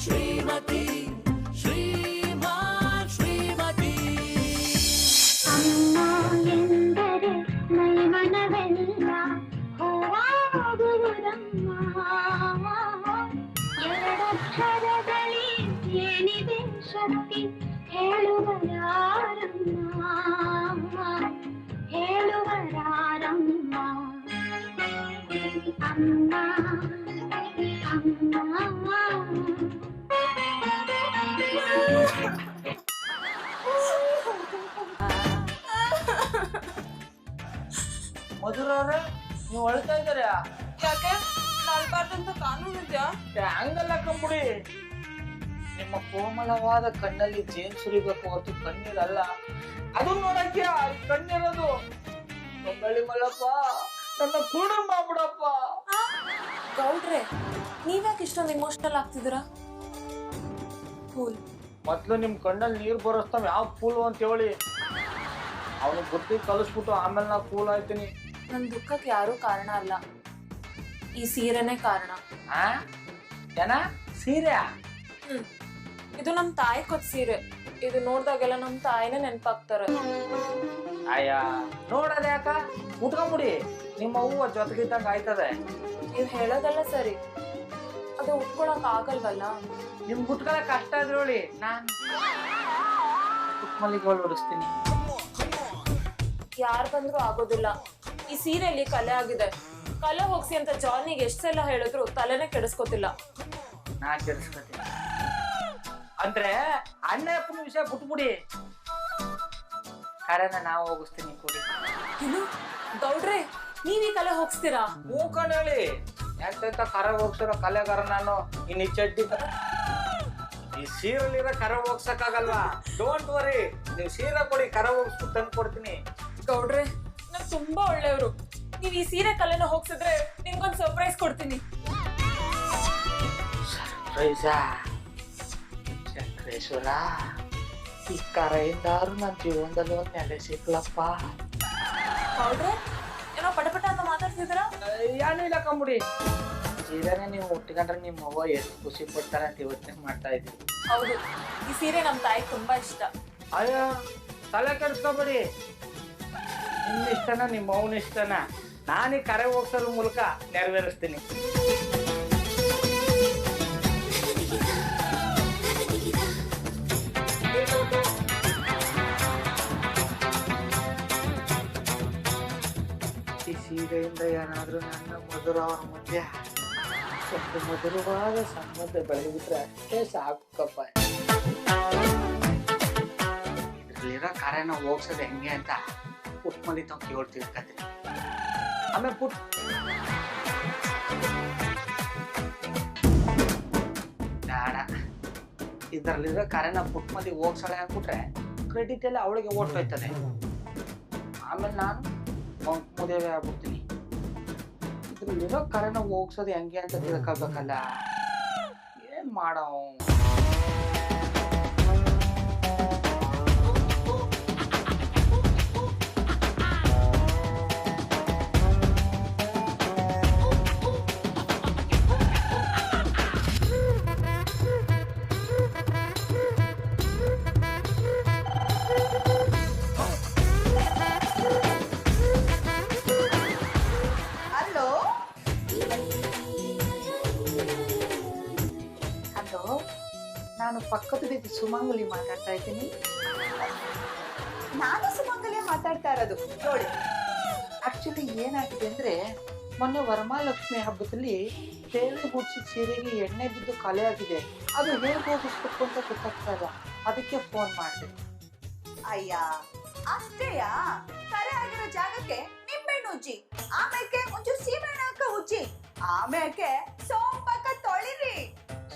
ಶ್ರೀಮತಿ ಶ್ರೀಮಾನ್ ಶ್ರೀಮತಿ ಅಮ್ಮ ಎಂದರೆ ನೈವನವೆಲ್ಲ ಹೋರಾಡುವುದಮ್ಮ ಎರಡಕ್ಷರದಲ್ಲಿ ಏನಿದೆ ಶಕ್ತಿ ಹೇಳುವರಾರಮ್ಮ ಹೇಳುವರಾರಮ್ಮ ಅಮ್ಮ ಅಮ್ಮ ಮಧುರವ್ರೆ ನೀವು ಅಳ್ತಾ ಇದ್ದಾರೆ ಯಾಕೆ ನಲ್ಬಾರ್ದಂತ ಕಾನೂನು ಇದೆಯಾ? ಹಂಗಲ್ಲ ಕಂಬುಡಿ, ನಿಮ್ಮ ಕೋಮಲವಾದ ಕಣ್ಣಲ್ಲಿ ಜೇನ್ ಸುರಿಬೇಕು ಹೊರತು ಕಣ್ಣೀರಲ್ಲ. ಅದು ನೋಡಕ್ಕೆ ಕಣ್ಣೀರದು. ಬೆಳ್ಳಿ ಮಲ್ಲಪ್ಪ ನನ್ನ ಕೂಡ ಮಾಡ್ಬಿಡಪ್ಪ. ಗೌಡ್ರೆ ನೀವ್ಯಾಕೆ ಇಷ್ಟೊಂದು ಇಮೋಷನಲ್ ಆಗ್ತಿದ್ದೀರಾ? ಕೂಲ್. ಮೊದ್ಲು ನಿಮ್ ಕಣ್ಣಲ್ಲಿ ನೀರ್ ಬರೋಸ್ತಾವ ಯಾವ ಕೂಲು ಅಂತ ಹೇಳಿ ಅವನು ಬುದ್ಧಿ ಕಲಿಸ್ಬಿಟ್ಟು ಆಮೇಲೆ ನಾ ಕೂಲ್ ಆಯ್ತೀನಿ. ನನ್ ದುಃಖಕ್ಕೆ ಯಾರೂ ಕಾರಣ ಅಲ್ಲ, ಈ ಸೀರೆನೇ ಕಾರಣ. ಏನ ಸೀರೆ? ಇದು ನಮ್ ತಾಯಿ ಕೊಟ್ ಸೀರೆ. ಇದು ನೋಡ್ದಾಗೆಲ್ಲ ನಮ್ ತಾಯಿನೇ ನೆನ್ಪಾಗ್ತಾರೆ. ಅಯ್ಯ ನೋಡದ ಯಾಕ ಉಟ್ಕೊಂಬಿಡಿ, ನಿಮ್ಮ ಹೂವ ಜೊತೆಗಿದ್ದಂಗ ಆಯ್ತದೆ. ನೀವ್ ಹೇಳೋದೆಲ್ಲ ಸರಿ, ಅದು ಉಟ್ಕೊಳಕ್ ಆಗಲ್ವಲ್ಲ. ನಿಮ್ ಉಟ್ಕೊಳಕ್ ಕಷ್ಟ ಇದ್ರೋಳಿ, ನಾನ್ ಮಲ್ಲಿಗೆಗಳು ಹೊಡಿಸ್ತೀನಿ. ಯಾರ್ ಬಂದ್ರು ಆಗೋದಿಲ್ಲ. ಈ ಸೀರೆಯಲ್ಲಿ ಕಲೆ ಆಗಿದೆ, ಕಲೆ ಹೋಗ್ಸಿ ಅಂತ ಜಾನಿಗೆ ಎಷ್ಟೆಲ್ಲ ಹೇಳಿದ್ರು ತಲೆನೇ ಕೆಡಿಸ್ಕೊತಿಲ್ಲ. ನಾ ಕೆಡಿಸ್ಕೊತೀನಿ ಅಂದ್ರೆ ಅಣ್ಣಪ್ಪನ ವಿಷಯ ಬಿಟ್ಬಿಡಿ, ಕರೆನ ನಾವು ಹೋಗಿಸ್ತೀನಿ ಕೊಡಿ. ಏನು ಗೌಡ್ರೆ ನೀವ್ ಈ ಕಲೆ ಹೋಗ್ಸ್ತೀರಾ? ಮೂಕಂಡ್ ಹೇಳಿ ಯಾಕಂತ ಕರೆ ಹೋಗ್ಸಿರೋ ಕಲೆಗಾರ ನಾನು. ಇನ್ನು ಈ ಚಡ್ಡಿ ಈ ಸೀರೆಲಿರೋ ಕರೆ ಹೋಗ್ಸಕ್ಕಾಗಲ್ವಾ? ಡೋಂಟ್ ವರಿ, ನೀವು ಸೀರೆ ಕೊಡಿ, ಕರೆ ಹೋಗ್ಸ್ಬಿಟ್ಟು ತಂದು ಕೊಡ್ತೀನಿ. ಗೌಡ್ರೆ ನಾವ್ ತುಂಬಾ ಒಳ್ಳೆಯವರು. ನೀವ್ ಈ ಸೀರೆ ಕಲೆನ ಹೋಗ್ಸಿದ್ರೆ ನಿಮ್ಗೊಂದ್ ಸರ್ಪ್ರೈಸ್ ಕೊಡ್ತೀನಿ. ಚಕ್ರೇಶ್ವರ, ಈ ಕರೆಯಿಂದಾರು ನನ್ನ ಜೀವನದಲ್ಲಿ ಒಂದ್ ನೆಲೆ ಸಿಕ್ಲಪ್ಪ. ಗೌಡ್ರೆ ಏನೋ ಪಟಪಟ ಅಂತ ಮಾತಾಡ್ತಿದ್ದೀರಾ? ಏನೂ ಇಲ್ಲ ಕಂಬಿಡಿ, ಸೀರೆನೆ ನೀವು ಉಟ್ಕೊಂಡ್ರೆ ನಿಮ್ಮ ಅವ್ವ ಎಷ್ಟು ಖುಷಿ ಪಡ್ತಾರೆ ಅಂತ ಇವತ್ತೇ ಮಾಡ್ತಾ ಇದ್ದೀವಿ. ಹೌದು, ಈ ಸೀರೆ ನಮ್ ತಾಯಿಗೆ ತುಂಬಾ ಇಷ್ಟ. ಅಯ್ಯೋ ತಲೆ ಕೆಡಿಸ್ಕೊಬೇಡಿ, ನಿಮ್ ಇಷ್ಟನ ನಿಮ್ಮ ಅವನ ಇಷ್ಟನ ನಾನೀ ಕರೆ ಹೋಗ್ಸೋದ್ರ ಮೂಲಕ ನೆರವೇರಿಸ್ತೀನಿ. ಈ ಸೀರೆಯಿಂದ ಏನಾದ್ರೂ ನನ್ನ ಮಧುರ ಅವ್ರ ಮುಂದೆ ಒಂದು ಮಧುರವಾದ ಸಂಬಂಧ ಬೆಳೆದಿಟ್ರೆ ಅಷ್ಟೇ ಸಾಕಪ್ಪ. ಇದ್ರಲ್ಲಿರೋ ಕಾರ್ಯನ ಹೋಗ್ಸೋದು ಹೆಂಗೆ ಅಂತ ಪುಟ್ಮಲ್ಲಿ ತಾವ್ ಕೇಳ್ತಿರ್ಕತೀನಿ. ಆಮೇಲೆ ಬೇಡ, ಇದರಲ್ಲಿರೋ ಕಾರ್ಯನ ಪುಟ್ಮಲ್ಲಿ ಹೋಗ್ಸಳೆ ಹಾಕ್ಬಿಟ್ರೆ ಕ್ರೆಡಿಟ್ ಎಲ್ಲ ಅವಳಿಗೆ ಓಡ್ತೋಯ್ತದೆ. ಆಮೇಲೆ ನಾನು ಮುದೇವೆ ಆಗ್ಬಿಡ್ತೀನಿ. ಇದ್ರಲ್ಲಿರೋ ಕಾರ್ಯನ ಹೋಗ್ಸೋದು ಹೆಂಗೆ ಅಂತ ತಿಳ್ಕೊಳ್ಬೇಕಲ್ಲ, ಏನ್ ಮಾಡೋ. ನಾನು ಪಕ್ಕದ ರೀತಿ ಸುಮಂಗಲಿ ಮಾತಾಡ್ತಾ ಇದ್ದೀನಿ. ನಾನು ಸುಮಂಗಲಿ ಮಾತಾಡ್ತಾ ಇರೋದು ನೋಡಿ. ಆಕ್ಚುಲಿ ಏನಾಗಿದೆ ಅಂದ್ರೆ, ಮೊನ್ನೆ ವರಮಹಾಲಕ್ಷ್ಮಿ ಹಬ್ಬದಲ್ಲಿ ತೇಲೆ ಹುಡ್ಸಿ ಸೀರೆಗೆ ಎಣ್ಣೆ ಬಿದ್ದು ಕಲೆ ಆಗಿದೆ. ಅದು ಹೇಗೆ ಹೋಗಿಸ್ಬೇಕು ಅಂತ ಗೊತ್ತಾಗ್ತಾ ಇಲ್ಲ, ಅದಕ್ಕೆ ಫೋನ್ ಮಾಡಿದೆ. ಅಯ್ಯ ಅಷ್ಟೇಯಾ? ಕರೆ ಆಗಿರೋ ಜಾಗಕ್ಕೆ ನಿಂಬೆಹಣ್ಣು ಉಜ್ಜಿ, ಆಮೇಲೆ ಒಂಚೂರು ಸೀಮೆಣ್ಣೆ ಹಾಕ ಉಜ್ಜಿ, ಆಮೇಲೆ ಸೋಂಪಕ್ಕ ತೊಳಿರಿ.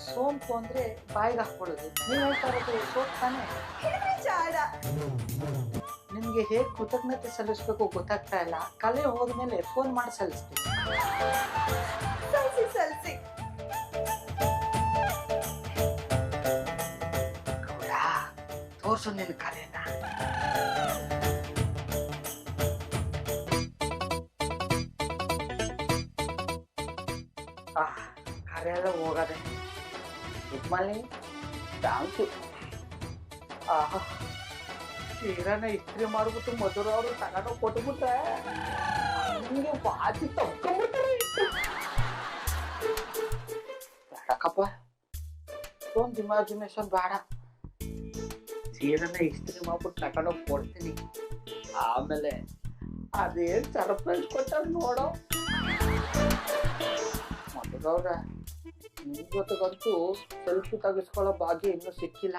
ಸೋಂಪು ಅಂದ್ರೆ ಬಾಯಿಗೆ ಹಾಕೊಳ್ಳೋದು, ನೀವು ಹೇಳ್ತಾ ಇರೋದು ಸೋಪ್ ತಾನೆ? ಜಾಡ. ನಿಮ್ಗೆ ಹೇಗ್ ಕೃತಜ್ಞತೆ ಸಲ್ಲಿಸ್ಬೇಕು ಗೊತ್ತಾಗ್ತಾ ಇಲ್ಲ. ಕಲೆ ಹೋದ್ಮೇಲೆ ಫೋನ್ ಮಾಡಿ ಸಲ್ಲಿಸ್ತೀನಿ. ಸಲ್ಸಿ ಸಲ್ಸಿ. ತೋರ್ಸು ನಿನ್ನ ಕಲೆನ. ಕರೆ ಎಲ್ಲ ಹೋಗದೆ ಗುಡ್ ಮಾರ್ನಿಂಗ್. Thank you. ಆಹಾ, ಸೀರೆನ ಇಸ್ತ್ರಿ ಮಾಡ್ಬಿಟ್ಟು ಮಧುರ ಅವರು ತಗೊಂಡು ಕೊಟ್ಬಿಟ್ರೆ ನಿಮಗೆ ಬಾಜಿ ತಕ್ಕೊಂಡ್ಬಿಟ್ರೆ ಬೇಡಕ್ಕಪ್ಪ, ಒಂದು ಇಮ್ಯಾಜಿನೇಷನ್ ಬೇಡ. ಸೀರೆನ ಇಸ್ತ್ರಿ ಮಾಡ್ಬಿಟ್ಟು ತಗೊಂಡೋಗಿ ಕೊಡ್ತೀನಿ. ಆಮೇಲೆ ಅದೇನ್ ಸರ್ಪ್ರೈಸ್ ಕೊಟ್ಟಾರ ನೋಡೋ. ಮಧುರ ಅವ್ರ, ನಿಮ್ ಜೊತೆಗಂತೂ ಸೆಲ್ಫಿ ತೆಗೆಸ್ಕೊಳ್ಳೋ ಭಾಗ್ಯ ಇನ್ನೂ ಸಿಕ್ಕಿಲ್ಲ.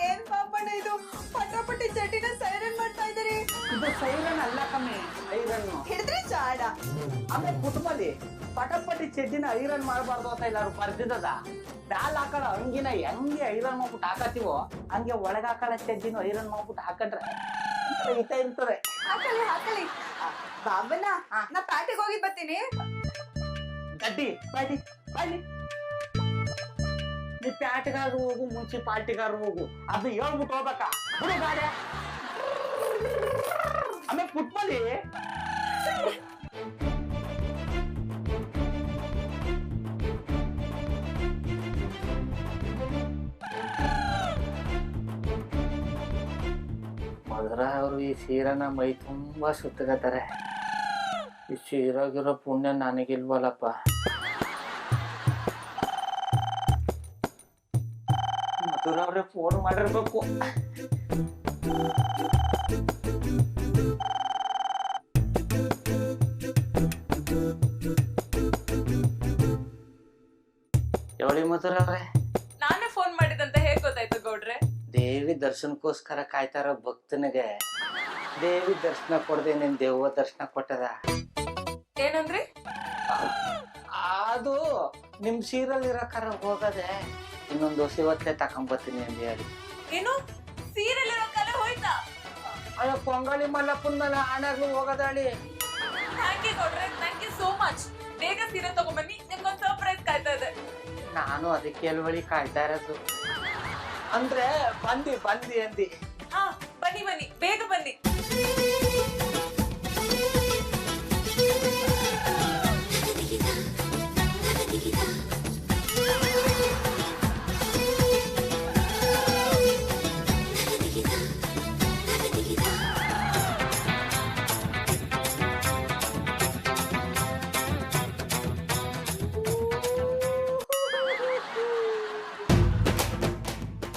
ಏನ್ ಪಾಪಣ್ಣ ಇದು ಪಟಾಪಟಿ ಚಟಿನ ಸೈರನ್ ಮಾಡ್ತಾ ಇದಾರೆ. ಇದು ಸೈರನ್ ಅಲ್ಲ ಕಮ್ಮಿ, ಐರನ್ನು. ಹಿಡಿದ್ರೆ ಚಾಡ. ಆಮೇಲೆ ಕುಟುಂಬದಲ್ಲಿ ಪಟಾಪಟಿ ಚಡ್ಡಿನ ಐರನ್ ಮಾಡಬಾರ್ದು ಅಂತ ಎಲ್ಲಾರು ಬರ್ದಿದ್ದದ. ಮ್ಯಾಲ ಹಾಕಳ ಅಂಗಿನ ಹೆಂಗೆ ಐರನ್ ಮಾಡ್ಬಿಟ್ಟು ಹಾಕತ್ತೀವೋ ಹಂಗೆ ಒಳಗ ಹಾಕಳ ಚಡ್ಡಿನ ಐರನ್ ಮಾಡ್ಬಿಟ್ಟು ಹಾಕಂಡ್ರೆ ಹಿತ ಇರ್ತದೆ. ಹಾಕಲಿ ಹಾಕಲಿ. ಬಾಬಣ್ಣ, ನಾ ಪ್ಯಾಟಿಗೆ ಹೋಗಿ ಬರ್ತೀನಿ. ಗಡ್ಡಿ ಬಾಯ್ಲಿ ಬಾಯ್ಲಿ. ನೀ ಪ್ಯಾಟ್ಗಾರು ಹೋಗು, ಮುನ್ಸಿಪಾಲ್ಟಿಗಾರು ಹೋಗು, ಅದು ಹೇಳ್ಬಿಟ್ಟು ಹೋಗ್ಬೇಕಾ ಬಿಡು ಗಾಡಿ. ಆಮೇಲೆ ಪುಟ್ಮಲ್ಲಿ ಮಧುರ ಅವರು ಈ ಸೀರೆನ ಮೈ ತುಂಬಾ ಸುತ್ತಗತ್ತಾರೆ. ಈ ಸೀರೆಗಿರೋ ಪುಣ್ಯ ನನಗಿಲ್ವಲ್ಲಪ್ಪ. ಮಧುರ ಅವ್ರೆ ಫೋನ್ ಮಾಡಿರ್ಬೇಕು. ಹೇಳಿ ಮಧುರ ಅವ್ರೆ. ನಾನೇ ಫೋನ್ ಮಾಡಿದಂತ ಹೇಗ್ ಗೊತ್ತಾಯ್ತು ಗೌಡ್ರೆ? ದೇವಿ ದರ್ಶನಕ್ಕೋಸ್ಕರ ಕಾಯ್ತಾರ ಭಕ್ತನಿಗೆ ದೇವಿ ದರ್ಶನ ಕೊಡದೆ ನಿನ್ ದೇವ ದರ್ಶನ ಕೊಟ್ಟದ. ಏನಂದ್ರಿ? ಅದು ನಿಮ್ ಸೀರಿಯಲ್ ಇರಕಾರ ಹೋಗದೆ ಇನ್ನೊಂದು ವರ್ಷ ಇವತ್ತೇ ತಕೊಂಬರ್ತೀನಿ ಅಂತ ಹೇಳಿ. ಏನು ಸೀರಿಯಲ್ ಇರೋ ಕಾಲ ಹೋಯ್ತಾ? ಅಯ್ಯೋ ಪೊಂಗಳಿ ಮಲ್ಲಪ್ಪನ ಮೇಲೆ ಆಣಾಗ್ಲು ಹೋಗದಾಳಿ. ಥ್ಯಾಂಕ್ ಯು ಗೌಡ್ರೆ, ಥ್ಯಾಂಕ್ ಯು ಸೋ ಮಚ್. ಬೇಗ ಸೀರೆ ತಗೊಂಬನ್ನಿ, ನಿಮ್ಗೊಂದು ಸರ್ಪ್ರೈಸ್ ಕಾಯ್ತಾ ಇದೆ. ನಾನು ಅದಕ್ಕೆ ಎಲ್ವಳಿ ಕಾಯ್ತಾ ಇರೋದು. ಅಂದ್ರೆ ಬಂದಿ ಬಂದಿ ಅಂದಿ. ಹಾ ಬನ್ನಿ ಬನ್ನಿ, ಬೇಗ ಬನ್ನಿ.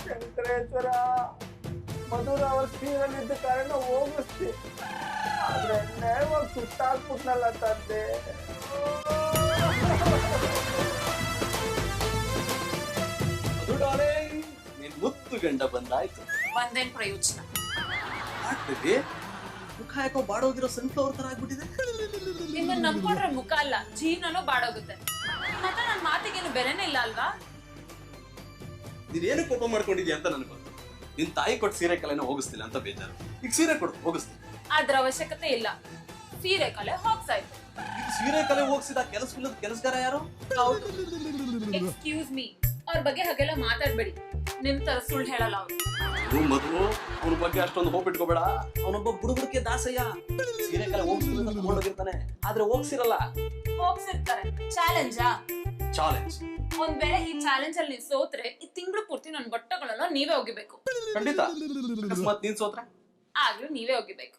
ಶಂಕರೇಶ್ವರ, ಮಧುರ ಅವ್ರ ಸೀರಿಯಲ್ ಇದ್ದ ಕಾರಣ ಹೋಗಿಸ್ತಿ, ಆದ್ರೆ ನೇವಾಗ ಸುತ್ತಾಕ್ಬಿಟ್ನಲ್ಲ ತಂದೆ. ನಿನ್ ಮುತ್ತು ಗಂಡ ಬಂದಾಯ್ತು. ಒಂದೇನ್ ಪ್ರಯೋಜನ? ಮುಖ ಯಾಕೋ ಬಾಡೋಗಿರೋ ಸನ್ಫ್ಲವರ್ ತರ ಆಗ್ಬಿಟ್ಟಿದೆ. ನಿಮ್ಮನ್ನ ನಂಬ್ಕೊಂಡ್ರೆ ಮುಖ ಅಲ್ಲ, ಜೀವನನೂ ಬಾಡೋಗುತ್ತೆ. ಮತ್ತೆ ನನ್ನ ಮಾತಿಗೇನು ಬೆಲೆನೇ ಇಲ್ಲ ಅಲ್ವಾ? ನೀನೇನು ಕೋಪ ಮಾಡ್ಕೊಂಡಿದ್ಯಾ ಅಂತ ನನ್ಗೆ ಗೊತ್ತು. ನಿನ್ ತಾಯಿ ಕೊಟ್ಟು ಸೀರೆ ಕಲೆನ ಹೋಗಿಸ್ತಿಲ್ಲ ಅಂತ ಬೇಜಾರು. ಈಗ ಸೀರೆ ಕೊಟ್ಟು ಹೋಗಿಸ್ತೀನಿ. ಅದ್ರ ಅವಶ್ಯಕತೆ ಇಲ್ಲ. ಸೀರೆ ಕಲೆ ಹೋಗ್ಸಾಯ್ತು. ಈಗ ಸೀರೆ ಕಲೆ ಹೋಗಿಸಿದ ಕೆಲಸವಿಲ್ಲದ ಕೆಲಸಗಾರ ಯಾರು? ಎಕ್ಸ್ಕ್ಯೂಸ್ ಮೀ, ಅವ್ರ ಬಗ್ಗೆ ಹಾಗೆಲ್ಲ ಮಾತಾಡ್ಬೇಡಿ. ನಿಮ್ ತರ ಸುಳ್ಳು ಹೇಳಲ್ಲ ಅವ್ರು. ಮಧು, ಅವನ ಬಗ್ಗೆ ಅಷ್ಟೊಂದು ಹೋಪ್ ಇಟ್ಕೋಬೇಡ. ಅವನೊಬ್ಬ ಬುಡುಬುಡಕ್ಕೆ ದಾಸಯ್ಯ. ಸೀರೆ ಕಲೆ ಹೋಗಿಸ್ತಿಲ್ಲ ತಗೊಂಡೋಗಿರ್ತಾನೆ, ಆದ್ರೆ ಹೋಗ್ಸಿರಲ್ಲ. ಹೋಗ್ಸಿರ್ತಾರೆ. ಚಾಲೆಂಜಾ? ಚಾಲೆಂಜ್. ಒಂದ್ ವೇಳೆ ಈ ಚಾಲೆಂಜ್ ಅಲ್ಲಿ ನೀವು ಸೋತ್ರೆ ಈ ತಿಂಗಳು ಪೂರ್ತಿ ನನ್ ಬಟ್ಟೆಗಳನ್ನ ನೀವೇ ಒಗಿಬೇಕು. ಖಂಡಿತ. ಅಕಸ್ಮಾತ್ ನೀನ್ ಸೋತ್ರೆ ಆಗ್ಲೂ ನೀವೇ ಒಗಿಬೇಕು.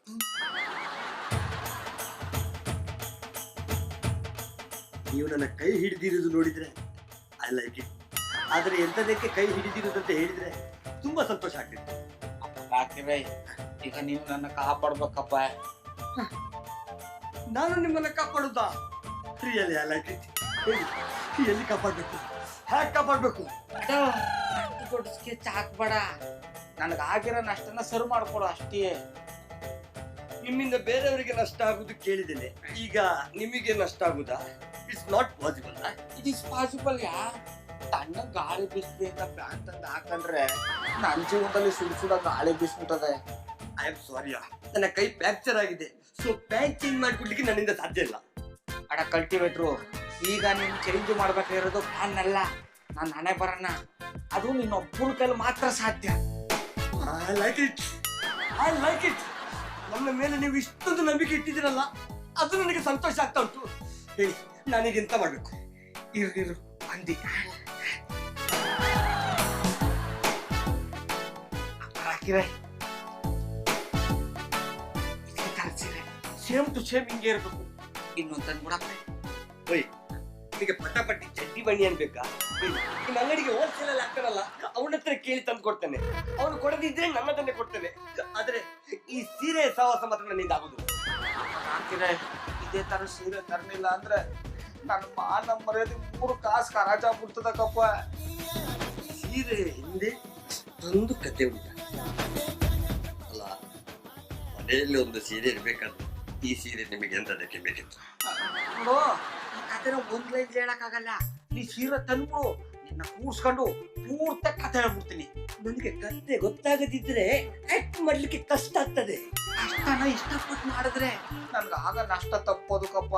ನೀವು ನನ್ನ ಕೈ ಹಿಡಿದಿರೋದು ನೋಡಿದ್ರೆ ಐ ಲೈಕ್ ಇಟ್. ಆದ್ರೆ ಎಂತದಕ್ಕೆ ಕೈ ಹಿಡಿದಿರೋದು ಅಂತ ಹೇಳಿದ್ರೆ ತುಂಬಾ ಸಂತೋಷ ಆಗ್ತಿತ್ತು. ಯಾಕೆ ಈಗ ನೀವು ನನ್ನ ಕಾಪಾಡ್ಬೇಕಪ್ಪ. ನಾನು ನಿಮ್ಮನ್ನ ಕಾಪಾಡುದಾ? Really I like it. ಎಲ್ಲಿ ಕಾಪಾಡ್ಬೇಕು, ಹ್ಯಾಕ್ ಕಾಪಾಡ್ಬೇಕು? ದೊಡ್ಡ ಸ್ಕೆಚ್ ಹಾಕ್ಬೇಡ, ನನಗಾಗಿರೋ ನಷ್ಟನ ಸರಿ ಮಾಡ್ಕೊಡು ಅಷ್ಟೇ. ನಿಮ್ಮಿಂದ ಬೇರೆಯವರಿಗೆ ನಷ್ಟ ಆಗುದು ಕೇಳಿದ್ದೇನೆ, ಈಗ ನಿಮಗೆ ನಷ್ಟ ಆಗುದಾ? It's not possible. It is possible. ತಣ್ಣ ಗಾಳಿ ಬೀಸ್ಲಿ ಅಂತ ಪ್ಯಾನ್ ತಂದು ಹಾಕಂಡ್ರೆ ನನ್ನ ಜೀವನದಲ್ಲಿ ಸುಡ ಗಾಳಿ ಬೀಸ್ಬಿಟ್ಟದೆ. ಐ ಆಮ್ ಸಾರಿ, ನನ್ನ ಕೈ ಫ್ರಾಕ್ಚರ್ ಆಗಿದೆ. ಸೊ ಪ್ಯಾಂಟ್ ಚೇಂಜ್ ಮಾಡ್ಕೊಡ್ಲಿಕ್ಕೆ ನನ್ನಿಂದ ಸಾಧ್ಯ ಇಲ್ಲ. ಅಡ ಕಲ್ಟಿವೇಟ್ರು, ಈಗ ನೀನು ಚೇಂಜ್ ಮಾಡ್ಬೇಕಾಗಿರೋದು ಫ್ಯಾನ್ ಅಲ್ಲ, ನನ್ನ ಹಣೆ ಬರಣ್ಣ ಅದು ನಿನ್ನೊಬ್ಬನ ಕೈಲಿ ಮಾತ್ರ ಸಾಧ್ಯ. I like it. ನನ್ನ ಮೇಲೆ ನೀವು ಇಷ್ಟೊಂದು ನಂಬಿಕೆ ಇಟ್ಟಿದ್ದೀರಲ್ಲ, ಅದು ನನಗೆ ಸಂತೋಷ ಆಗ್ತಾ ಉಂಟು. ಹೇಳಿ, ನಾನೀಗ ಎಂತ ಮಾಡ್ಬೇಕು? ಇರು ಬಂದಿ ಹಾಕಿರೆ ಸೇಮ್ ಟು ಸೇಮ್ ಹಿಂಗೆ ಇರ್ಬೇಕು. ಇನ್ನೊಂದು ತಂದ್ಬಿಡಪ್ಪ. ಓಯ್, ನಿಮಗೆ ಪಟಾಪಟ್ಟಿ ಚಡ್ಡಿ ಬಣ್ಣಿ ಅನ್ಬೇಕಾ? ಹೇಳಿ, ನಿಮ್ಮ ಅಂಗಡಿಗೆ ಹೋಲ್ಸೇಲ್ ಅಲ್ಲಿ ಆಗ್ತಾನಲ್ಲ, ಅವನ ಹತ್ರ ಕೇಳಿ ತಂದು ಕೊಡ್ತೇನೆ. ಅವನು ಕೊಡದಿದ್ರೆ ನನ್ನ ತಂದೆ ಕೊಡ್ತೇನೆ. ಆದ್ರೆ ಈ ಸೀರೆ ಸಹವಾಸ ಮಾತ್ರ ನನ್ನಿಂದ ಆಗುದು. ಹಾಕಿರೆ ಇದೇ ತರ ಸೀರೆ ತರಲಿಲ್ಲ ಅಂದ್ರೆ ನನ್ನ ಮಾನ ಮರ್ಯಾದೆ 3 ಕಾಸು ಕರಾಚಾಗ್ಬಿಡ್ತದಕ್ಕಪ್ಪ. ಸೀರೆ ಹಿಂದೆ ಒಂದು ಕತೆ ಉಂಟ ಅಲ್ಲ, ಮನೆಯಲ್ಲಿ ಒಂದು ಸೀರೆ ಇರ್ಬೇಕಾದ್ರೆ ಈ ಸೀರೆ ನಿಮಗೆ ಎಂತದಕ್ಕೆ ಬೇಕಿತ್ತು? ನೋಡು, ಈ ಕಥೆನ ಒಂದ್ ಲೈನ್ ಹೇಳಕ್ಕಾಗಲ್ಲ. ನೀ ಸೀರೆ ತಂದ್ಬಿಡು, ನಿನ್ನ ಕೂರ್ಸ್ಕೊಂಡು ಪೂರ್ತಿ ಕಥೆ ಹೇಳ್ಬಿಡ್ತೀನಿ. ನನಗೆ ಕತೆ ಗೊತ್ತಾಗದಿದ್ರೆ ಆಕ್ಟ್ ಮಾಡ್ಲಿಕ್ಕೆ ಕಷ್ಟ ಆಗ್ತದೆ. ಅಷ್ಟನ ಇಷ್ಟಪಟ್ಟು ಮಾಡಿದ್ರೆ ನನ್ಗೆ ಆಗ ನಷ್ಟ ತಪ್ಪೋದಕ್ಕಪ್ಪ.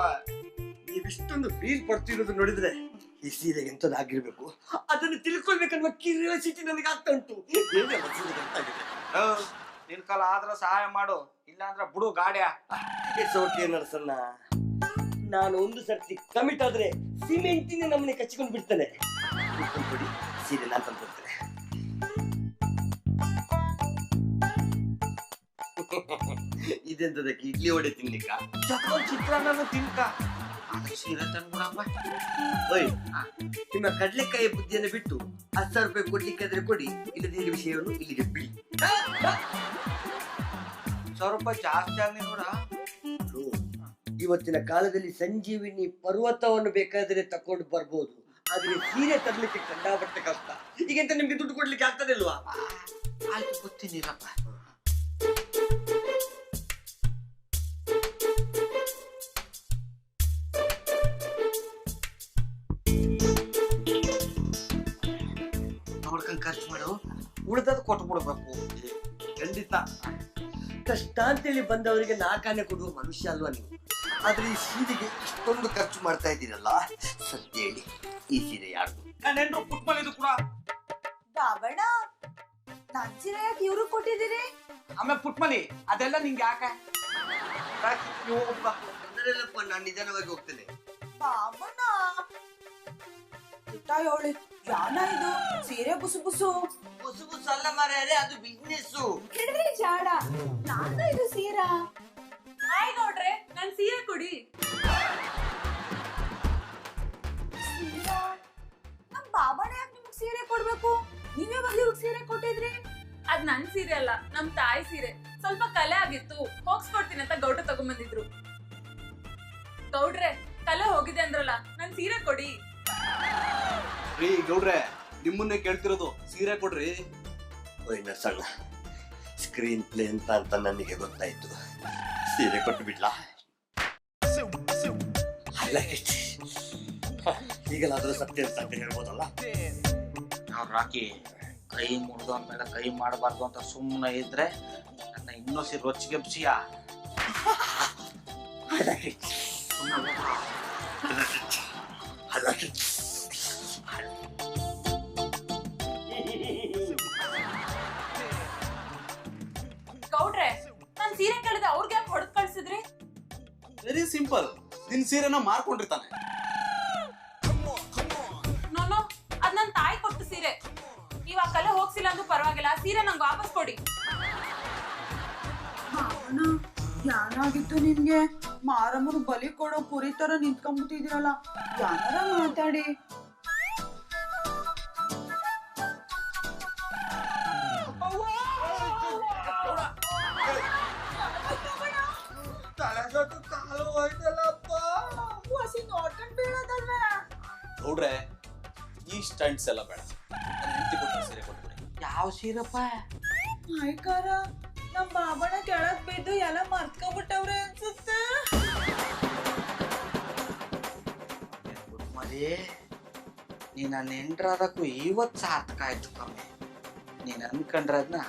ನೀವಿಷ್ಟೊಂದು ಫೀಲ್ ಪಡ್ತಿರೋದು ನೋಡಿದ್ರೆ ಈ ಸೀರೆಗೆ ಎಂತದಾಗಿರ್ಬೇಕು ಅದನ್ನು ತಿಳ್ಕೊಳ್ಬೇಕನ್ನುವ ಕ್ಯೂರಿಯಾಸಿಟಿ ನನಗೆ ಆಗ್ತಾ ಉಂಟು. ಏನೆಲ್ಲ ಸೀರೆ ಗೊತ್ತಾಗಿದೆ. ನಿನ್ ಕಾಲ ಆದ್ರ ಸಹಾಯ ಮಾಡು, ಇಲ್ಲಾಂದ್ರ ಬಿಡು ಗಾಡಿಯ. ಇಟ್ಸ್ ಓಕೆ ನರಸಣ್ಣ, ನಾನು ಒಂದು ಸರ್ತಿ ಕಮಿಟ್ ಆದ್ರೆ ಸಿಮೆಂಟಿನ ನಮ್ಮನೆ ಕಚ್ಚಿಕೊಂಡು ಬಿಡ್ತಾನೆ. ಕೊಡಿ, ಸೀರೆ ನಾನು ತಂದ್ಕೊಡ್ತೇನೆ. ಇದೆಂತದಕ್ಕೆ ಇಡ್ಲಿ ವಡೆ ತಿನ್ಲಿಕ್ಕ? ಚಿತ್ರಾನ್ನ ತಿನ್ಕ. ಆದ್ರೆ ಸೀರೆ ತಂದ್ಬಿಡಪ್ಪ. ಓಯ್, ನಿಮ್ಮ ಕಡ್ಲೆಕಾಯಿ ಬುದ್ಧಿಯನ್ನು ಬಿಟ್ಟು 10,000 ರೂಪಾಯಿ ಕೊಡ್ಲಿಕ್ಕಾದ್ರೆ ಕೊಡಿ, ಇಲ್ಲದಿದ್ದ ವಿಷಯವನ್ನು ಇಲ್ಲಿಗೆ ಬಿಡಿ. 1,000 ರೂಪಾಯಿ ಜಾಸ್ತಿ ಆಗಿ ನೋಡ. ಇವತ್ತಿನ ಕಾಲದಲ್ಲಿ ಸಂಜೀವಿನಿ ಪರ್ವತವನ್ನು ಬೇಕಾದ್ರೆ ತಕೊಂಡು ಬರ್ಬೋದು, ಆದ್ರೆ ಸೀರೆ ತರ್ಲಿಕ್ಕೆ ಕಂಡಾಪಟ್ಟೆ ಕಷ್ಟ. ಈಗೆಂತ ನಿಮ್ಗೆ ದುಡ್ಡು ಕೊಡ್ಲಿಕ್ಕೆ ಆಗ್ತದೆ ಇಲ್ವಾ? ಆಯ್ತು, ಗೊತ್ತೀನಿರಪ್ಪ. ನೋಡ್ಕೊಂಡ್ ಖರ್ಚು ಮಾಡು, ಉಳಿದದ್ ಕೊಟ್ಟು ಬಿಡ್ಬೇಕು. ಖಂಡಿತ. ಕಷ್ಟ ಅಂತೇಳಿ ಬಂದವರಿಗೆ 4 ಆನೆ ಕೊಡುವ ಮನುಷ್ಯ ಅಲ್ವಾ ನೀವು? ಆದ್ರೆ ಈ ಸೀರೆಗೆ ಇಷ್ಟೊಂದು ಖರ್ಚು ಮಾಡ್ತಾ ಇದ್ದೀರಲ್ಲ, ಸತ್ಯ ಹೇಳಿ, ಈ ಸೀರೆ ಯಾರ್ದು? ನಾನೇನ್ರು ಪುಟ್ಮಲಿದು ಕೂಡ. ಬಾಬಣ್ಣ, ನನ್ ಸೀರೆ ಯಾಕೆ ಇವ್ರು ಕೊಟ್ಟಿದ್ದೀರಿ? ಆಮೇಲೆ ಪುಟ್ಮಲಿ ಅದೆಲ್ಲ ನಿಂಗೆ ಯಾಕೆ? ಅದರಲ್ಲಪ್ಪ ನಾನು ನಿಧಾನವಾಗಿ ಹೋಗ್ತೇನೆ. ಬಾಬಣ್ಣ ಇಟ್ಟ ಹೇಳಿ, ಯಾನ ಇದು ಸೀರೆ ಬುಸು ಬುಸು ಬುಸು ಬುಸು ಅಲ್ಲ ಮಾರ್ಯಾರೆ, ಅದು ಬಿಸ್ನೆಸ್. ಕಿಡ್ರಿ ಜಾಡ. ನಾನ ಇದು ಸೀರಾ. ಹಾಯ್ ನೋಡ್ರೆ, ನನ್ ಸೀರೆ ಕೊಡಿ. ಸೀರಾ? ನಮ್ ಬಾಬಣ್ಣ ಯಾಕೆ ನಿಮ್ಗೆ ಸೀರೆ ಕೊಡ್ಬೇಕು? ನೀವೇ ಇವ್ರಿಗೆ ಸೀರೆ ಕೊಟ್ಟಿದ್ರಿ? ಅದ್ ನನ್ ಸೀರೆ ಅಲ್ಲ, ನಮ್ ತಾಯಿ ಸೀರೆ. ಸ್ವಲ್ಪ ಕಲೆ ಆಗಿತ್ತು, ಹೋಗ್ಸ್ಕೊಡ್ತೀನಿ ಅಂತ ಗೌಡ್ರು ತಗೊಂಡ್ಬಂದಿದ್ರು. ಗೌಡ್ರೆ, ಕಲೆ ಹೋಗಿದೆ ಅಂದ್ರಲ್ಲ, ನನ್ ಸೀರೆ ಕೊಡಿ. ರೀ ಗೌಡ್ರೆ, ನಿಮ್ಮನ್ನೇ ಕೇಳ್ತಿರೋದು, ಸೀರೆ ಕೊಡ್ರಿ. ಓಯ್ ನರಸಣ್ಣ, ಸ್ಕ್ರೀನ್ ಪ್ಲೇ ಅಂತ ನನಗೆ ಗೊತ್ತಾಯ್ತು. ಸೀರೆ ಕೊಟ್ಟು ಬಿಡ್ಲಾ? ಈಗಲಾದ್ರೂ ಸತ್ಯ ಹೇಳ್ಬೋದಲ್ಲ? ನಾವು ರಾಕಿ ಕೈ ಮುರಿದು ಅಂದ್ಮೇಲೆ ಕೈ ಮಾಡಬಾರ್ದು ಅಂತ ಸುಮ್ಮನೆ ಇದ್ರೆ ನನ್ನ ಇನ್ನೊಸಿ ರೊಚ್ಚಿಗೆಬ್ಸಿಯ. ಗೌಡ್ರೆ, ನಾನ್ ಸೀರೆ ಕೇಳಿದ್ರೆ ಅವ್ರಿಗೆ ಯಾಕೆ ಹೊಡೆದ್ ಕಳ್ಸಿದ್ರಿ? ವೆರಿ ಸಿಂಪಲ್, ನಿನ್ ಸೀರೆನ ಮಾರ್ಕೊಂಡಿರ್ತಾನೆ. ನೋನೋ, ಅದ್ ನನ್ ತಾಯಿ ಕೊಟ್ಟು ಸೀರೆ. ನೀವ್ ಆ ಕಲೆ ಹೋಗ್ಸಿಲ್ಲ ಅಂದ್ರೂ ಪರವಾಗಿಲ್ಲ, ಆ ಸೀರೆ ನಂಗೆ ವಾಪಸ್ ಕೊಡಿ. ಬಾಬಣ್ಣ, ಯಾನಾಗಿತ್ತು ನಿಮ್ಗೆ? ಮಾರಮ್ಮರು ಬಲಿ ಕೊಡೋ ಕುರಿ ತರ ನಿಂತ್ಕೊಂಡ್ಬಿಟ್ಟಿದಿರಲ್ಲ, ಯಾನಾರ ಮಾತಾಡಿ. ಗೌಡ್ರೆ, ಈ ಸ್ಟಂಟ್ಸ್ ಎಲ್ಲ ಬೇಡ. ಹೆಂಡತಿ ಕೊಟ್ಟು ಸೀರೆ ಕೊಟ್ಬಿಡಿ. ಯಾವ ಸೀರಪ್ಪ? ಆಯ್ಕಾರ, ನಮ್ ಬಾಬಣ್ಣ ಕೆಳಗ್ ಬಿದ್ದು ಎಲ್ಲ ಮರ್ತ್ಕೊಂಡ್ಬಿಟ್ಟವ್ರೆ ಅನ್ಸುತ್ತೆ. ಮರಿ, ನೀ ನನ್ನ ಎಂಟ್ರಾದಕ್ಕೂ ಇವತ್ತು ಸಾರ್ಥಕ ಆಯ್ತು ಕಮ್ಮಿ. ನೀನ್ ಅನ್ಕೊಂಡ್ರದ್ನ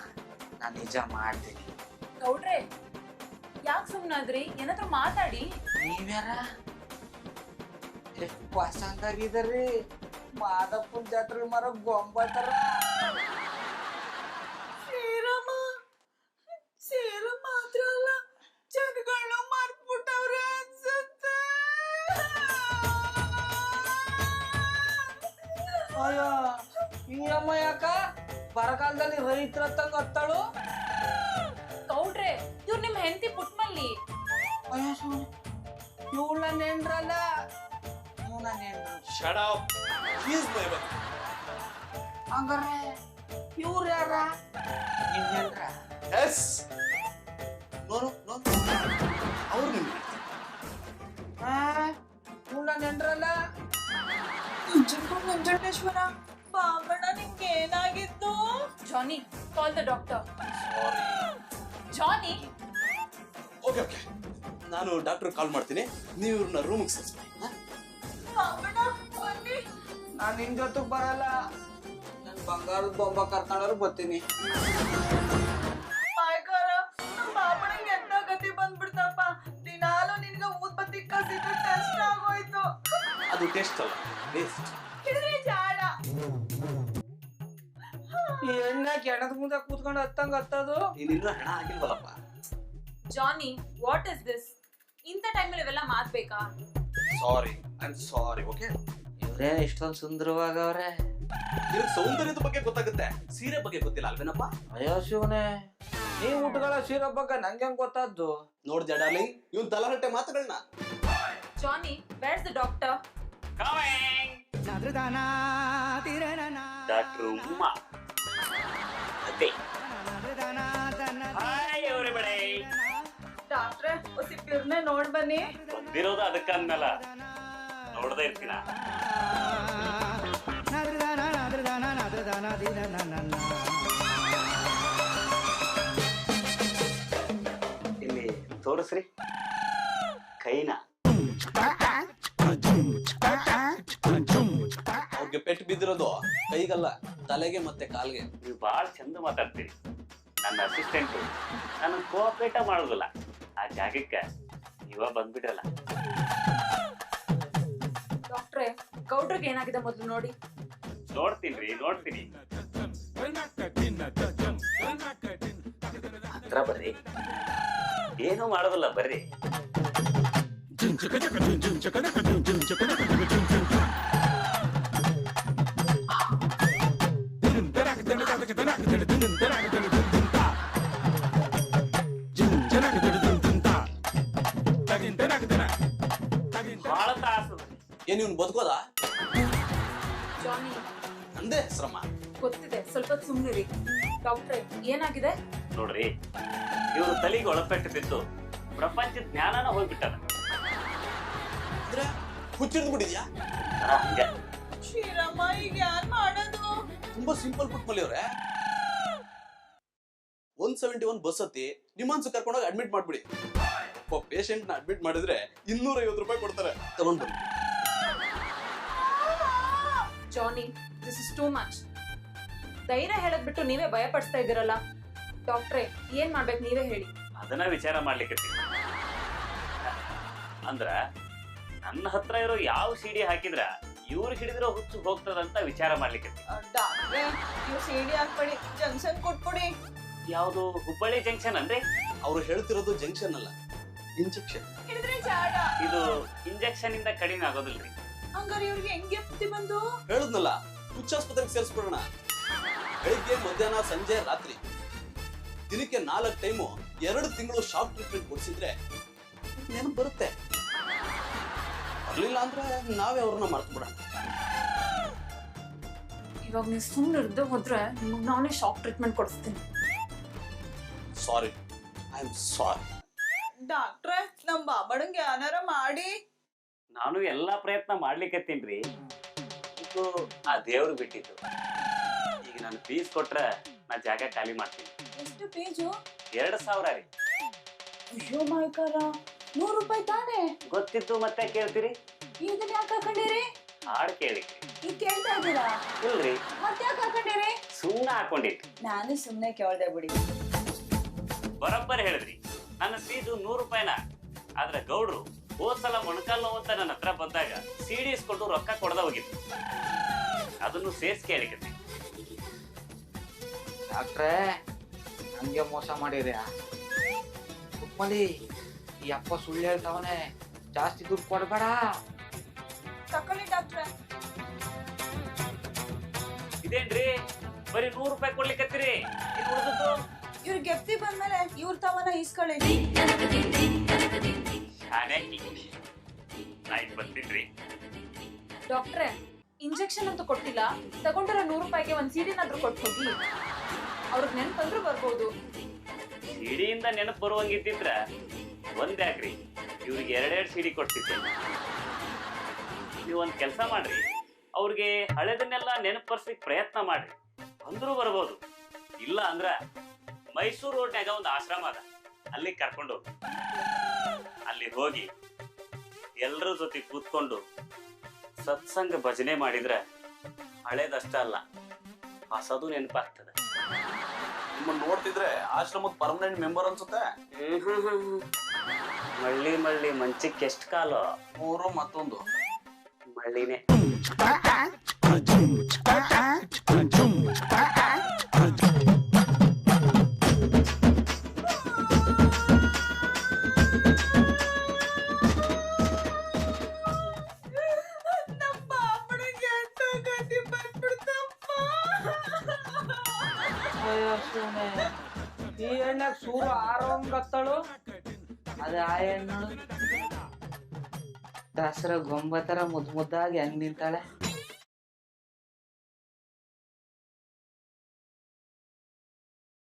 ನಾನು ನಿಜ ಮಾಡ್ತೀನಿ. ಗೌಡ್ರೆ, ಯಾಕೆ ಸುಮ್ನಾದ್ರಿ? ಏನಾದ್ರೂ ಮಾತಾಡಿ. ನೀವ್ಯಾರ? ಎಷ್ಟು ಪಸಂದಾಗಿದ್ದೀರಿ? ಮಾದಪ್ಪನ ಜಾತ್ರೆ ಮರ ಗೊಂಬಾಟಾರ. ಶ್ರೀರಾಮ ಸೇರು ಮಾತ್ರ ಅಲ್ಲ ಜನಗಳನ್ನ ಮರ್ತ್ಬಿಟ್ಟವ್ರೆ ಅನ್ಸುತ್ತೆ. ಅಯ್ಯೋ ಈರಮ್ಮ ಯಾಕ ಬರಗಾಲದಲ್ಲಿ ರೈತರ ತಂಗ ಹತ್ತಾಳು? ಗೌಡ್ರೆ ಇವ್ರು ನಿಮ್ ಹೆಂಡತಿ ಪುಟ್ಮಲ್ಲಿ. ಅಯ್ಯೋ ಸುಮ್ಮನೆ ಇವಳ ನೆಂಡ್ರಲ್ಲ, ಇವನ ನೆಂಡ್ರು. Shut up, he is my wife. ಹಂಗಾರೆ ಇವ್ರು ಯಾರ? ನಿನ್ ನೆಂಡ್ರ? ಎಸ್. ನೋ ನೋ ನೋ, ಅವ್ರು ನಿಮ್ಗೆ ಇವಳ ನೆಂಡ್ರಲ್ಲ. ನಂಜುಂಡೇಶ್ವರ ಬಾಬಣ್ಣ ನಿಮ್ಗೆ ಏನಾಗಿತ್ತು? Johnny call the doctor. Sorry. Johnny okay okay, ನಾನು ಡಾಕ್ಟರ್ ಕಾಲ್ ಮಾಡ್ತೀನಿ, ನೀವು ಇವ್ರನ್ನ ರೂಮಿಗೆ ಸೇರಿಸ್ಬಿಡಿ. ಬಾಬಣ್ಣ ಬನ್ನಿ. ನಾನ್ ನಿನ್ ಜೊತೆಗ್ ಬರಲ್ಲ, ನನ್ ಬಂಗಾರದ ಬೊಂಬ ಕರ್ಕೊಂಡವ್ರು ಬರ್ತೀನಿ. ಮಾಯ್ಕಾರ ನಮ್ ಬಾಬಣ್ಣಂಗೆ ಎಂತ ಗತಿ ಬಂದ್ಬಿಡ್ತಪ್ಪ. ದಿನಾಲು ನಿನ್ಗ ಊದ್ ಬತ್ತಿ ಕಸಿದು ಟೆಸ್ಟ್ ಆಗೋಯ್ತು. ಅದು ಟೆಸ್ಟ್ ಅಲ್ಲ, ಟೇಸ್ಟ್. ಹಿಡಿದ್ರೆ ಜಾಡ. ಈ ಎಣ್ಣೆ ಕೆಣದ ಮುಂದೆ ಕೂತ್ಕೊಂಡು ಹತ್ತಂಗ ಹತ್ತದು. ನೀನಿನ್ನ ಹಣ ಆಗಿಲ್ವಲ್ಲಪ್ಪ. ಜಾನಿ ವಾಟ್ ಇಸ್ ದಿಸ್? ಇಂಥ ಟೈಮಲ್ಲಿ ಇವೆಲ್ಲ ಮಾತ್ಬೇಕಾ? ಸಾರಿ, ಐ ಆಮ್ ಸಾರಿ. ಓಕೆ, ಇವ್ರೇ ಇಷ್ಟೊಂದ್ ಸುಂದರವಾಗವ್ರೆ. ನಿನಗೆ ಸೌಂದರ್ಯದ ಬಗ್ಗೆ ಗೊತ್ತಾಗುತ್ತೆ, ಸೀರೆ ಬಗ್ಗೆ ಗೊತ್ತಿಲ್ಲ ಅಲ್ವೇನಪ್ಪ? ಅಯ್ಯೋ ಶಿವನೇ, ನೀ ಊಟಗಳ ಸೀರೆ ಬಗ್ಗೆ ನಂಗೆ ಗೊತ್ತಾದ್ದು? ನೋಡ್ದ್ಯಾ ಡಾರ್ಲಿಂಗ್, ಇವನ್ ತಲಹರಟೆ ಮಾತುಗಳನ್ನ. ಜಾನಿ ವೇರ್ಸ್ ದ ಡಾಕ್ಟರ್? ಡಾಕ್ಟರ್ ಉಮ್ಮಾ. ಅದೇ ಹಾಯ್ ಎವ್ರಿಬಡಿ. ಡಾಕ್ಟ್ರೆ ಒಸಿ ಪಿರ್ನೆ ನೋಡ್ ಬನ್ನಿ. ಬಂದಿರೋದು ಅದಕ್ಕ ಅಂದ್ಮೇಲ ನೋಡ್ದೇ ಇರ್ತೀನ. ಇಲ್ಲಿ ತೋರಿಸ್ರಿ ಕೈನ. ಅವ್ರಿಗೆ ಪೆಟ್ಟು ಬಿದ್ದಿರೋದು ಕೈಗಲ್ಲ, ತಲೆಗೆ ಮತ್ತೆ ಕಾಲ್ಗೆ. ನೀವು ಬಹಳ ಚಂದ ಮಾತಾಡ್ತೀರಿ. ನನ್ನ ಅಸಿಸ್ಟೆಂಟು ನಾನು ಕೋಆಪರೇಟ ಮಾಡೋದಿಲ್ಲ. ಆ ಜಾಗಕ್ಕೆ ನೀವ ಬಂದ್ಬಿಟ್ರಲ್ಲ. ಡಾಕ್ಟ್ರೆ ಗೌಡ್ರಿಗೆ ಏನಾಗಿದೆ ಮೊದಲು ನೋಡಿ. ನೋಡ್ತೀನಿ. ಹತ್ರ ಬರ್ರಿ, ಏನೂ ಮಾಡೋದಿಲ್ಲ, ಬರ್ರಿ. ಬಹಳ ತಾಸು. ಏನ್ ಇವ್ನು ಬದುಕೋದಾ? ಜಾನಿ ಅಂದೇ ಶ್ರಮ ಗೊತ್ತಿದೆ, ಸ್ವಲ್ಪ ಸುಮ್ಮನಿರಿ. ಡಾಕ್ಟ್ರೆ ಏನಾಗಿದೆ? ನೋಡ್ರಿ, ಇವ್ರು ತಲೆಗೆ ಒಳಪೆಟ್ಟು ಬಿದ್ದು ಪ್ರಪಂಚದ ಜ್ಞಾನನ ಹೋಗ್ಬಿಟ್ಟಾರ. ಅಂದ್ರೆ ಹುಚ್ಚಿಡ್ದು ಬಿಟ್ಟಿದ್ಯಾ? ಹಂಗೆ ಶ್ರೀರಾಮ ಈಗ ಯಾರ್ ಮಾಡೋದು? ತುಂಬಾ ಸಿಂಪಲ್ ಪುಟ್ಮಲ್ಲಿ ಅವ್ರೆ. 171 ಬಸ್ ಹತ್ತಿ ನಿಮ್ಮನ್ಸು ಕರ್ಕೊಂಡೋಗಿ ಅಡ್ಮಿಟ್ ಮಾಡ್ಬಿಡಿ. ಒಬ್ಬ ಪೇಷಂಟ್ ನ ಅಡ್ಮಿಟ್ ಮಾಡಿದ್ರೆ 250 ರೂಪಾಯಿ ಕೊಡ್ತಾರೆ, ತಗೊಂಡ್ ಬನ್ನಿ. ಜಾನಿ ದಿಸ್ ಇಸ್ ಟೂ ಮಚ್. ಧೈರ್ಯ ಹೇಳದ್ ಬಿಟ್ಟು ನೀವೇ ಭಯ ಪಡಿಸ್ತಾ ಇದ್ದೀರಲ್ಲ. ಡಾಕ್ಟ್ರೆ ಏನ್ ಮಾಡ್ಬೇಕು ನೀವೇ ಹೇಳಿ. ಅದನ್ನ ವಿಚಾರ ಮಾಡ್ಲಿಕ್ಕೆ ಅಂದ್ರ ನನ್ನ ಹತ್ರ ಇರೋ ಯಾವ ಸಿಡಿ ಹಾಕಿದ್ರ ಇವ್ರು ಹಿಡಿದಿರೋ ಹುಚ್ಚು ಹೋಗ್ತದಂತ ವಿಚಾರ ಮಾಡ್ಲಿಕ್ಕೆ. ಡಾಕ್ಟ್ರೆ ನೀವು ಸಿಡಿ ಹಾಕ್ಬೇಡಿ, ಜಂಕ್ಷನ್ ಕೊಟ್ಬಿಡಿ. ಯಾವ್ದು ಹುಬ್ಬಳ್ಳಿ ಜಂಕ್ಷನ್ ಅಂದ್ರೆ? ಅವ್ರು ಹೇಳ್ತಿರೋದು ಜಂಕ್ಷನ್ ಅಲ್ಲ, ಇಂಜೆಕ್ಷನ್. ಹಿಡಿದ್ರೆ ಜಾಡ. ಇದು ಇಂಜೆಕ್ಷನ್ ಇಂದ ಕಡಿಮೆ ಆಗೋದಿಲ್ರಿ. ಹಂಗಾರೆ ಇವ್ರಿಗೆ ಹೆಂಗೆ ಬುದ್ಧಿ ಬಂದು? ಹೇಳುದ್ನಲ್ಲ, ಹುಚ್ಚಾಸ್ಪತ್ರೆಗೆ ಸೇರಿಸ್ಬಿಡೋಣ. ಬೆಳಿಗ್ಗೆ, ಮಧ್ಯಾಹ್ನ, ಸಂಜೆ, ರಾತ್ರಿ ದಿನಕ್ಕೆ 4 ಟೈಮು 2 ತಿಂಗಳು ಶಾಕ್ ಟ್ರೀಟ್ಮೆಂಟ್ ಕೊಡಿಸಿದ್ರೆ ನೆನಪು ಬರುತ್ತೆ. ಬರ್ಲಿಲ್ಲ ಅಂದ್ರೆ ನಾವೇ ಅವ್ರನ್ನ ಮರ್ತು ಬಿಡೋಣ. ಇವಾಗ ನೀವು ಸುಮ್ಮನೆ ಇರ್ದೆ ಹೋದ್ರೆ ನಿಮಗೆ ನಾನೇ ಶಾಕ್ ಟ್ರೀಟ್ಮೆಂಟ್ ಕೊಡಿಸ್ತೀನಿ. ಸಾರಿ, ಐ ಆಮ್ ಸಾರಿ. ಡಾಕ್ಟ್ರೆ ನಮ್ ಬಾಬಣ್ಣಂಗೆ ಏನಾರ ಮಾಡಿ. ನಾನು ಎಲ್ಲಾ ಪ್ರಯತ್ನ ಮಾಡ್ಲಿಕ್ಕತ್ತೀನ್ರಿ. ಇದು ಆ ದೇವ್ರು ಬಿಟ್ಟಿದ್ದು. ಈಗ ನಾನು ಫೀಸ್ ಕೊಟ್ರೆ ನಾ ಜಾಗ ಖಾಲಿ ಮಾಡ್ತೀನಿ. ಎಷ್ಟು ಪೇಜು? 2000 ರೀ. ಅಯ್ಯೋ ಮಾಯ್ಕಾರ, 100 ರೂಪಾಯಿ ತಾನೇ? ಗೊತ್ತಿತ್ತು ಮತ್ತೆ ಕೇಳ್ತೀರಿ? ಇದನ್ನ ಯಾಕೆ ಹಾಕೊಂಡಿರಿ? ಹಾಡ್ ಕೇಳಿಕ್ರಿ. ಈಗ ಕೇಳ್ತಾ ಇದ್ದೀರಾ? ಇಲ್ರಿ, ಮತ್ತೆ ಯಾಕೆ ಹಾಕೊಂಡಿರಿ? ಸುಮ್ನೆ ಹಾಕೊಂಡಿತ್ತು. ನಾನು ಸುಮ್ನೆ ಕೇಳ್ದೆ ಬಿಡಿ. ಬರೋಬ್ಬರಿ ಹೇಳಿದ್ರಿ. ನನ್ನ ಫೀಸು 100 ರೂಪಾಯಿನ. ಆದ್ರೆ ಗೌಡ್ರು ಹೋದ್ಸಲ ಮೊಣಕಾಲ್ ನೋವು ಅಂತ ನನ್ನ ಹತ್ರ ಬಂದಾಗ ಸಿಡಿ ಇಸ್ಕೊಂಡು ರೊಕ್ಕ ಕೊಡದ ಹೋಗಿತ್ತು. ಅದನ್ನು ಸೇರ್ಸ್ ಕೇಳಿಕತ್ತೀನಿ. ಡಾಕ್ಟ್ರೇ ನಂಗೆ ಮೋಸ ಮಾಡಿರ್ಯಾ? ರುಕ್ಮಲಿ, ಈ ಅಪ್ಪ ಸುಳ್ಳು ಹೇಳ್ತಾವನೆ, ಜಾಸ್ತಿ ದುಡ್ಡು ಕೊಡ್ಬೇಡ. ತಕೊಳ್ಳಿ ಡಾಕ್ಟ್ರೆ. ಇದೇನ್ರಿ ಬರೀ 100 ರೂಪಾಯಿ ಕೊಡ್ಲಿಕ್ಕತ್ತೀರಿ? ಇನ್ನು ಉಳಿದದ್ದು ಇವ್ರ ಗೆಪ್ತಿ ಬಂದ್ಮೇಲೆ ಇವ್ರ ತವನ ಈಸ್ಕೊಳ್ಳಿ. ಆಯ್ತು ಬರ್ತಿದ್ರಿ. ಡಾಕ್ಟ್ರೆ, ಇಂಜೆಕ್ಷನ್ ಅಂತೂ ಕೊಟ್ಟಿಲ್ಲ, ತಗೊಂಡಿರೋ 100 ರೂಪಾಯಿಗೆ ಒಂದ್ ಸೀರೆನಾದ್ರೂ ಕೊಟ್ಟು ಹೋಗಿ. ಅವ್ರಿಗೆ ನೆನ್ಪಂದ್ರೂ ಬರ್ಬೋದು. ಸಿಡಿಯಿಂದ ನೆನಪು ಬರುವಂಗಿದ್ದಿದ್ರ ಒಂದ್ಯಾಕ್ರಿ, ಇವ್ರಿಗೆ 2 ಸಿಡಿ ಕೊಡ್ತಿದ್ದೆ. ನೀವು ಒಂದ್ ಕೆಲಸ ಮಾಡ್ರಿ, ಅವ್ರಿಗೆ ಹಳೆದನ್ನೆಲ್ಲ ನೆನಪು ಬರ್ಸಲಿಕ್ಕೆ ಪ್ರಯತ್ನ ಮಾಡ್ರಿ, ಅಂದ್ರೂ ಬರ್ಬೋದು. ಇಲ್ಲ ಅಂದ್ರ ಮೈಸೂರು ರೋಡ್ನ್ಯಾಗ ಒಂದು ಆಶ್ರಮ ಅದ, ಅಲ್ಲಿ ಕರ್ಕೊಂಡು ಹೋಗಿ. ಅಲ್ಲಿ ಹೋಗಿ ಎಲ್ಲರ ಜೊತೆ ಕೂತ್ಕೊಂಡು ಸತ್ಸಂಗ ಭಜನೆ ಮಾಡಿದ್ರೆ ಹಳೇದಷ್ಟ ಅಲ್ಲ, ಹೊಸದು ನೆನಪಾಗ್ತದೆ. ನಿಮ್ಮನ್ನ ನೋಡ್ತಿದ್ರೆ ಆಶ್ರಮದ ಪರ್ಮನೆಂಟ್ ಮೆಂಬರ್ ಅನ್ಸುತ್ತೆ. ಮಳ್ಳಿ ಮಳ್ಳಿ ಮಂಚಕ್ಕೆ ಎಷ್ಟು ಕಾಲು? 3 ಮತ್ತೊಂದು ಮಳ್ಳಿನೇ. ಈ ಎಣ್ಣೆಗ್ ಸೂರು ಆರೋಂಗತ್ತಳು, ಅದೇ ಆ ಹೆಣ್ಣು ದಸರಾ ಗೊಂಬ ತರ ಮುದ್ದಾಗಿ ಹೆಂಗ್ ನಿಂತಾಳೆ.